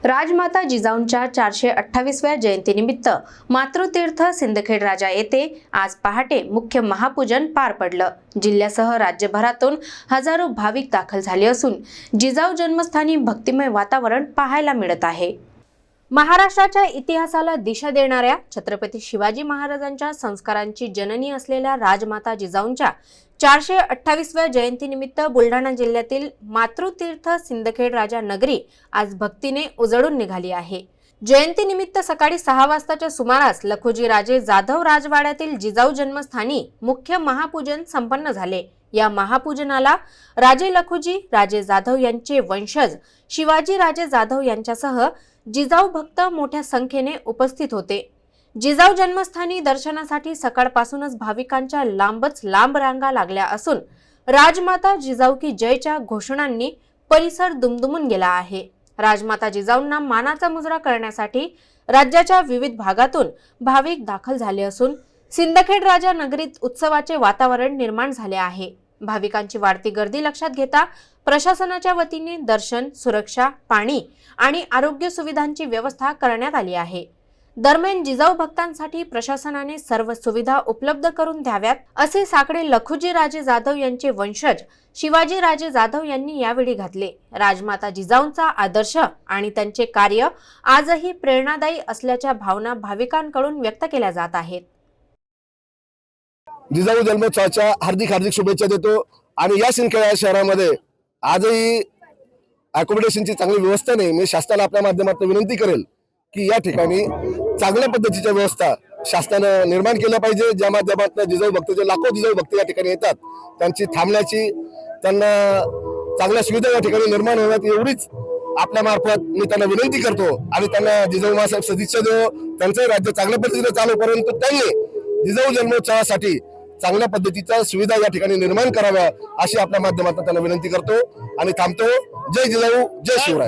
राजमाता जिजाऊंच्या 428व्या जयंतीनिमित्त मातृतीर्थ सिंदखेड राजा येथे आज पहाटे मुख्य महापूजन पार पडलं। जिल्ह्यासह राज्यभरातून हजारो भाविक दाखल झाले असून जिजाऊ जन्मस्थानी भक्तिमय वातावरण पाहायला मिळत आहे। महाराष्ट्राच्या इतिहासाला दिशा देणाऱ्या छत्रपती शिवाजी महाराजांच्या संस्कारांची जननी असलेल्या राजमाता जिजाऊंच्या 428व्या जयंतीनिमित्त बुलढाणा जिल्ह्यातील मातृतीर्थ सिंदखेड राजा नगरी आज भक्तीने उजळून निघाली आहे। जयंतीनिमित्त सकाळी 6 वाजताच्या सुमारास लखुजी राजे जाधव राजवाड्यातील जिजाऊ जन्मस्थानी मुख्य महापूजन संपन्न झाले। या महापूजनाला राजे लखुजी राजे जाधव यांचे वंशज शिवाजी राजे जाधव यांच्यासह जिजाऊ भक्त मोठ्या संख्येने उपस्थित होते। जिजाऊ जन्मस्थानी दर्शनासाठी सकाळपासूनच भाविकांच्या लांबच लांब रांगा लागल्या असून राजमाता जिजाऊ की जयच्या घोषणांनी परिसर दुमदुमून गेला आहे। राजमाता जिजाऊंना मानाचा मुजरा करण्यासाठी राज्याच्या विविध भागातून भाविक दाखल झाले असून सिंदखेड राजा नगरीत उत्सवाचे वातावरण निर्माण झाले आहे। भाविकांची वाढती गर्दी लक्षात घेता प्रशासनाच्या वतीने दर्शन, सुरक्षा, पाणी आणि आरोग्य सुविधांची व्यवस्था करण्यात आली आहे। दरम्यान जिजाऊ भक्तांसाठी प्रशासनाने सर्व सुविधा उपलब्ध करून द्याव्यात असे साकडे लखुजी राजे जाधव यांचे वंशज शिवाजी राजे जाधव यांनी यावेळी घातले। राजमाता जिजाऊंचा आदर्श आणि त्यांचे कार्य आजही प्रेरणादायी असल्याच्या भावना भाविकांकडून व्यक्त केल्या जात आहेत। जिजाऊ जन्मोत्सवाच्या हार्दिक शुभेच्छा देतो। आणि या सिंदखेड शहरामध्ये आजही अकोमोडेशनची चांगली व्यवस्था नाही। मी शासनाला आपल्या माध्यमातून विनंती करेल की या ठिकाणी चांगल्या पद्धतीच्या व्यवस्था शासनाने निर्माण केल्या पाहिजे। ज्या माध्यमातून जिजाऊ भक्त जे लाखो जिजाऊ भक्त या ठिकाणी येतात त्यांची थांबण्याची, त्यांना चांगल्या सुविधा या ठिकाणी निर्माण होण्यात एवढीच आपल्या मार्फत मी त्यांना विनंती करतो। आणि त्यांना जिजाऊ मासाहेब सदिच्छा देव, त्यांचे राज्य चांगल्या पद्धतीने चालू, परंतु त्यांनी जिजाऊ जन्मोत्सवासाठी चांगल्या पद्धतीच्या सुविधा या ठिकाणी निर्माण कराव्या अशी आपल्या माध्यमातून त्यांना विनंती करतो आणि थांबतो। जय जिजाऊ, जय शिवराय।